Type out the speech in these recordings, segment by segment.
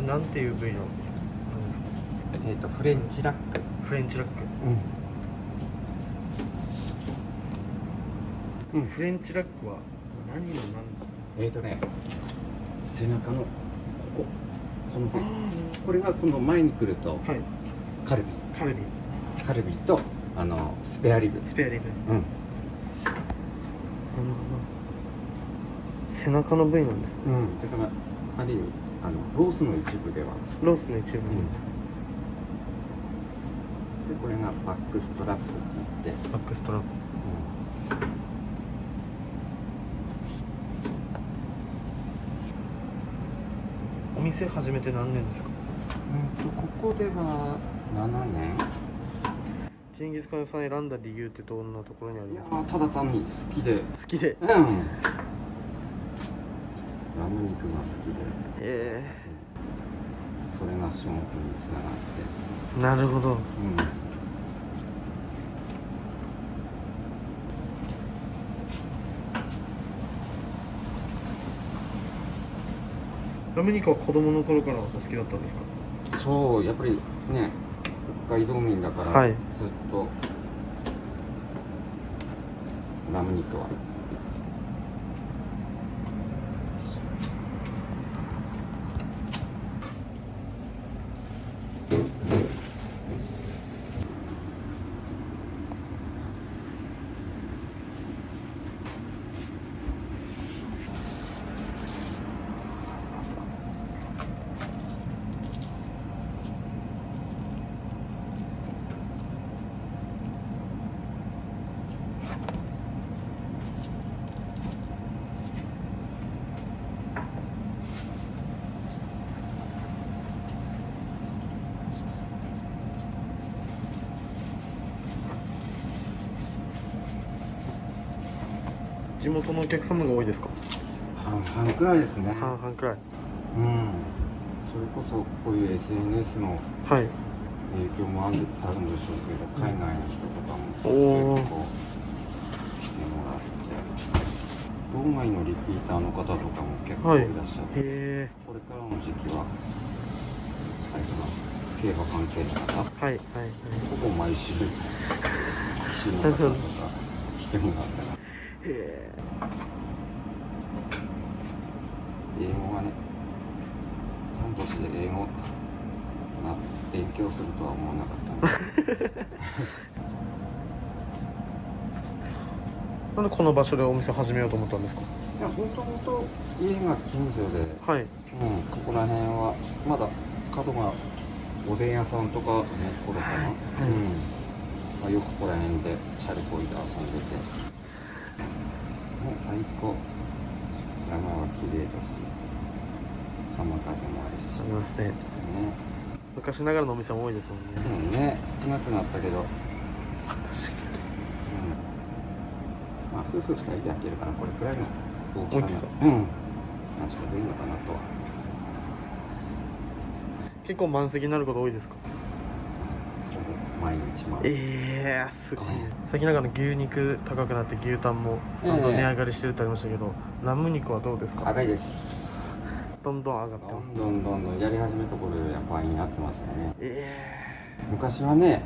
なんていう部位なんですか？フレンチラック。フレンチラック。フレンチラックは何の背中のこの部位、これが今度前に来ると、はい、カルビとスペアリブ。スペアリブ。うん。なるほど。背中の部位なんですね。だからある意味ロースの一部では。ロースの一部で。でこれがバックストラップって言って。バックストラップ。お店始めて何年ですか？ここでは7年。ジンギスカンさん選んだ理由ってどんなところにありますか？ただ単に好きで。好きで。ラム肉が好きで。それが仕事につながって。なるほど。ラム肉は子供の頃からお好きだったんですか？そう、やっぱりね、北海道民だから、ずっとラム肉は。地元のお客様が多いですか？半々くらいですね。半々くらい。それこそこういう SNS の影響もあるんでしょうけど、海外の人とかも結構来てもらって、道外のリピーターの方とかも結構いらっしゃって、これからの時期は競馬関係の方、ほぼ毎週騎士の方とか来てもらってます。英語がね、半年で英語勉強するとは思わなかったんでなんでこの場所でお店始めようと思ったんですか？いや、もともと家が近所で、ここら辺はまだ角がおでん屋さんとかの頃かな、よくここら辺でチャリこいで遊んでて、最高。山は綺麗だし、浜風もあるし。ありますね。昔ながらのお店も多いですもんね。そうね、少なくなったけど。確かに。夫婦2人でやってるからこれくらいの大きさ。ちょうどいいのかなとは。結構満席になること多いですか？毎日満席。すごい。最近なんか牛肉高くなって牛タンもどんどん値上がりしてるってありましたけど、ラム肉はどうですか？高いです。どんどん上がってどんどんやり始めた頃よりは倍になってますよね。昔はね、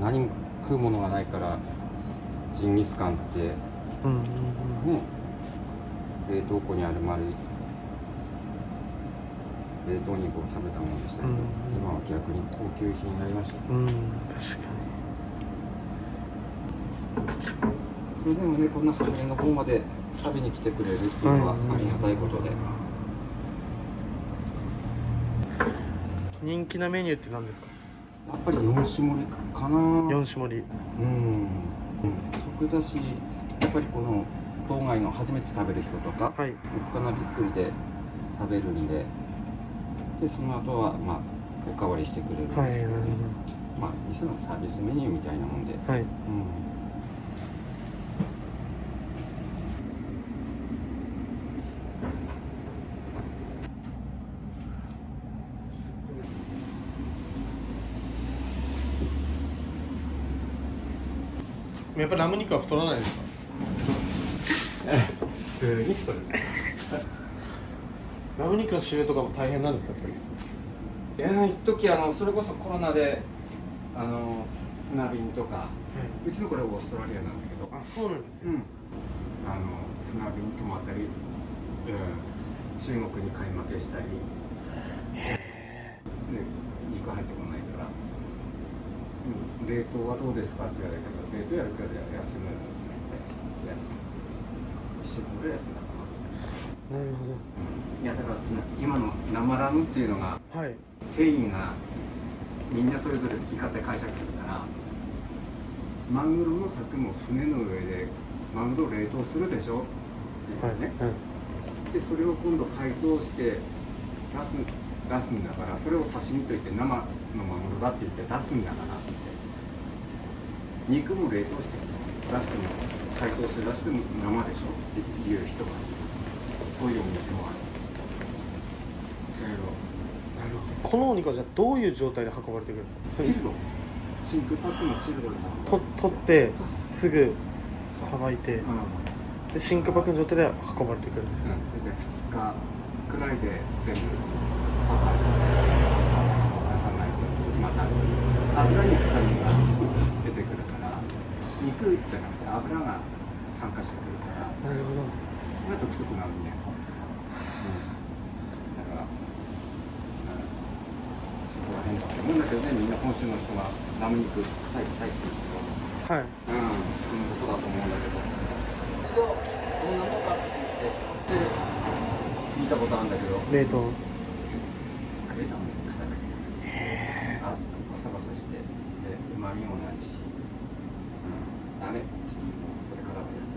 何食うものがないからジンギスカンってね、冷凍庫にある丸い冷凍肉を食べたものでしたけど、今は逆に高級品になりました。確かに。それでもね、こんな初めの方まで食べに来てくれるっていうのはありがたいことで。人気なメニューって何ですか？やっぱり4種盛りかな。4種盛り。食だし、やっぱりこの道外の初めて食べる人とか、おっかなびっくりで食べるんで、その後はおかわりしてくれるんですけどね。店のサービスメニューみたいなもんで。やっぱりラム肉は太らないですか？普通に太る。ラム肉の仕入れとかも大変なんですか、やっぱり。一時それこそコロナで船便とか、うちのこれオーストラリアなんだけど、あ、そうなんですね。船便止まったり、中国に買い負けしたり、肉入ってこないから、冷凍はどうですかって言われたけど、冷凍やるから休むって言って休む。1週間ぐらい休んだかな。なるほど。いやだから今の生ラムっていうのが、はい。定義がみんなそれぞれ好き勝手解釈するから、マグロの柵も船の上でマグロ冷凍するでしょっていうね、でそれを今度解凍して出すんだから、それを刺身といって生のマグロだって言って出すんだからって、肉も冷凍して出しても解凍して出しても生でしょっていう人がいる。そういうお店もある。だけどなるほど。このお肉はじゃあどういう状態で運ばれてくるんですか。チルド、真空パックのチルドで取ってすぐさばいて、で真空パックの状態で運ばれてくるんですね。で2日くらいで全部さばいて出さないと、また油に臭みが出てくるから、肉じゃなくて油が酸化してくるから、なるほど。独特なのね。だから、そこら辺だと思うんだけどね、みんな本州の人がラム肉臭い臭いって言うけど、はい。そのことだと思うんだけど、一度どんなものかって言って見たことあるんだけど、冷凍。クレザも硬くて、バサバサして、でうまみもないし、ダメって言ってもそれからはやる。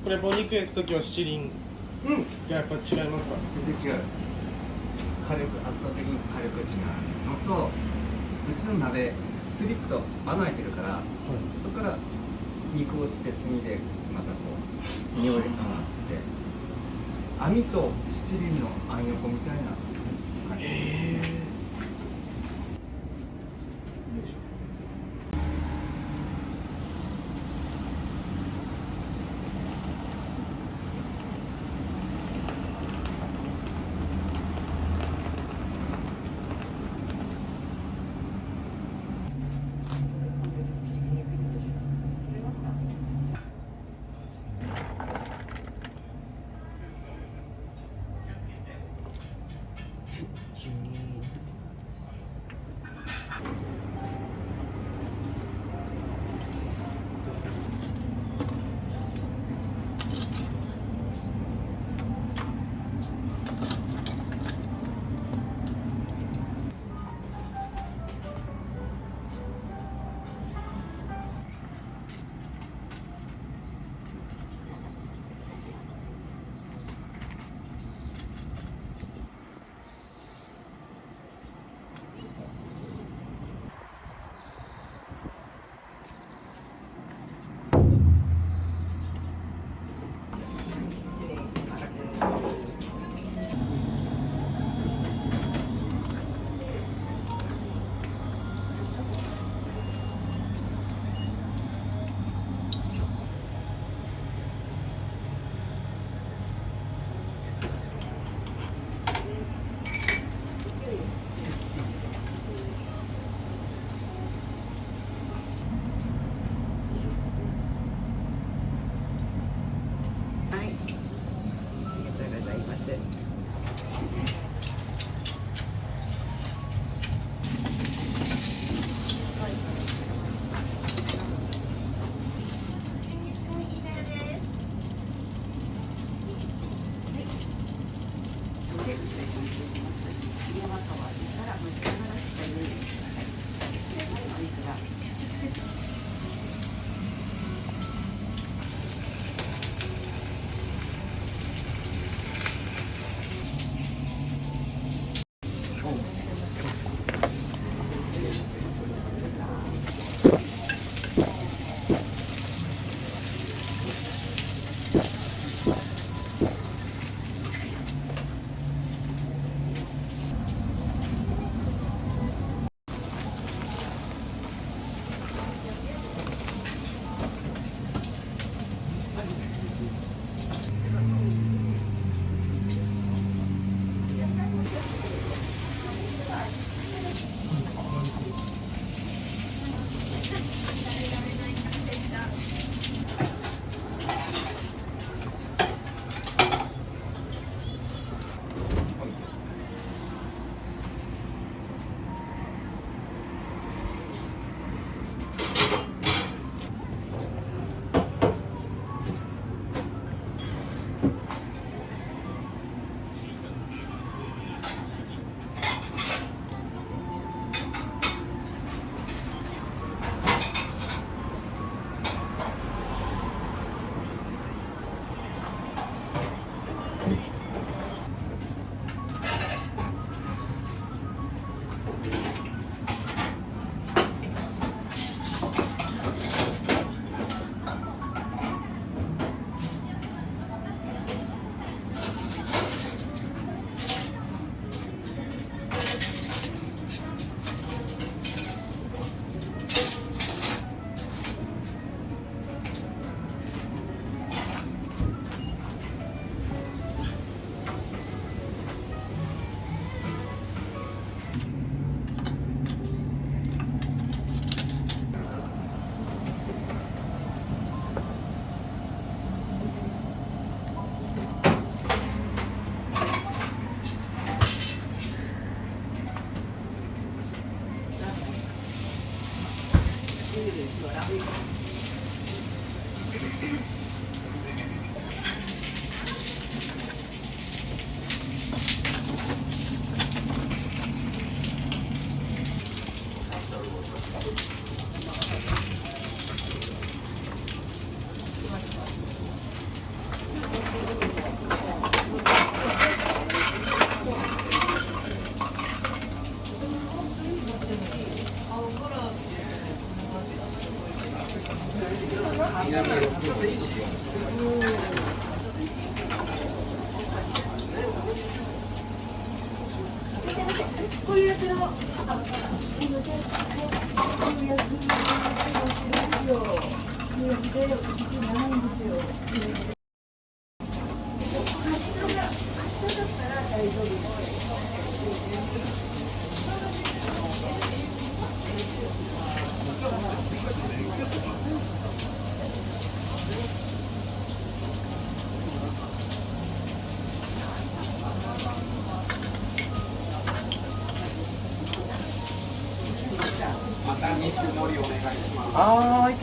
これお肉焼くときは七輪がやっぱ違いますか。全然違う。火力、圧倒的に火力違うのと、うちの鍋スリッと穴開いてるから、そこから肉落ちて炭でまたこう匂いが上がって、網と七輪の暗横みたいな感じ。よいしょ。また2種盛りお願いします。はーい。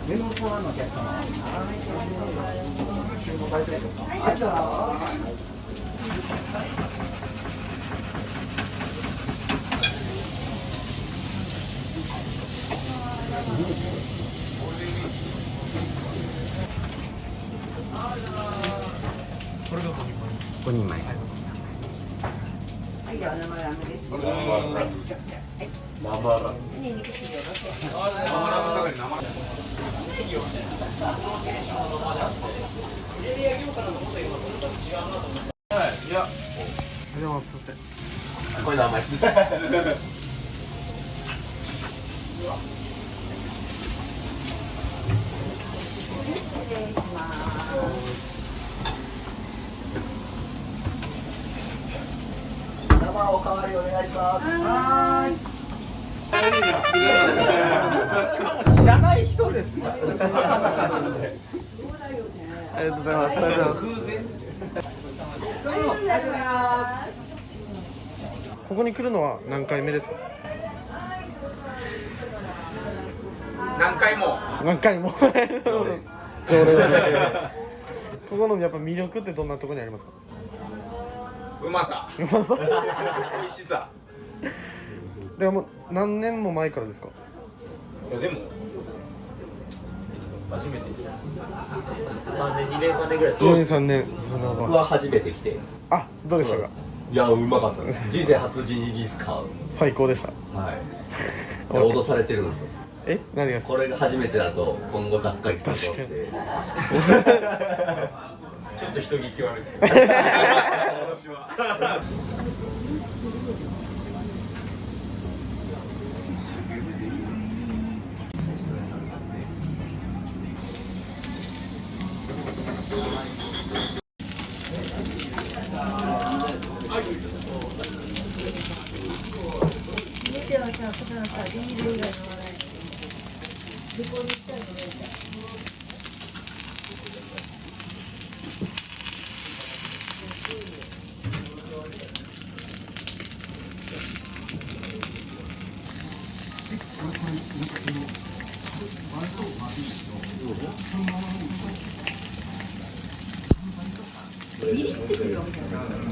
メモフォアのお客様。これが5人前。いや、すいません。これ名前。生おかわりお願いします。はーい。しかも知らない人ですよ。ありがとうございます。ありがとうございます。ここに来るのは何回目ですか？何回も。何回も。常連ですね。ここのやっぱ魅力ってどんなところにありますか？うまさ。うまさ。美味しさ。でも何年も前からですか？いやでも初めて。3年、2年、3年ぐらいです。 2年3年。僕は初めて来て。あ、どうでしたか？いや、うまかったです。人生初ジンギスカン。最高でした。はい。いや、脅されてるんですよ。え、何がですか？これが初めてだと今後がっかりするぞって。ちょっと人聞き悪いですけど。私は。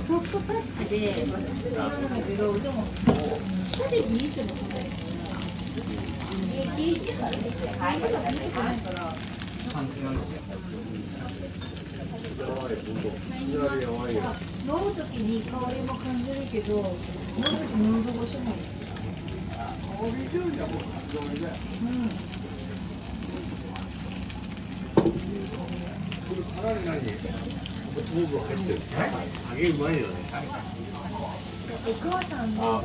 ソフトタッチでなんだけど、でも舌で握っても食べる飲むときに香りも感じるけど、飲むとき喉越しもいいし。揚げうまいよね。お母さんの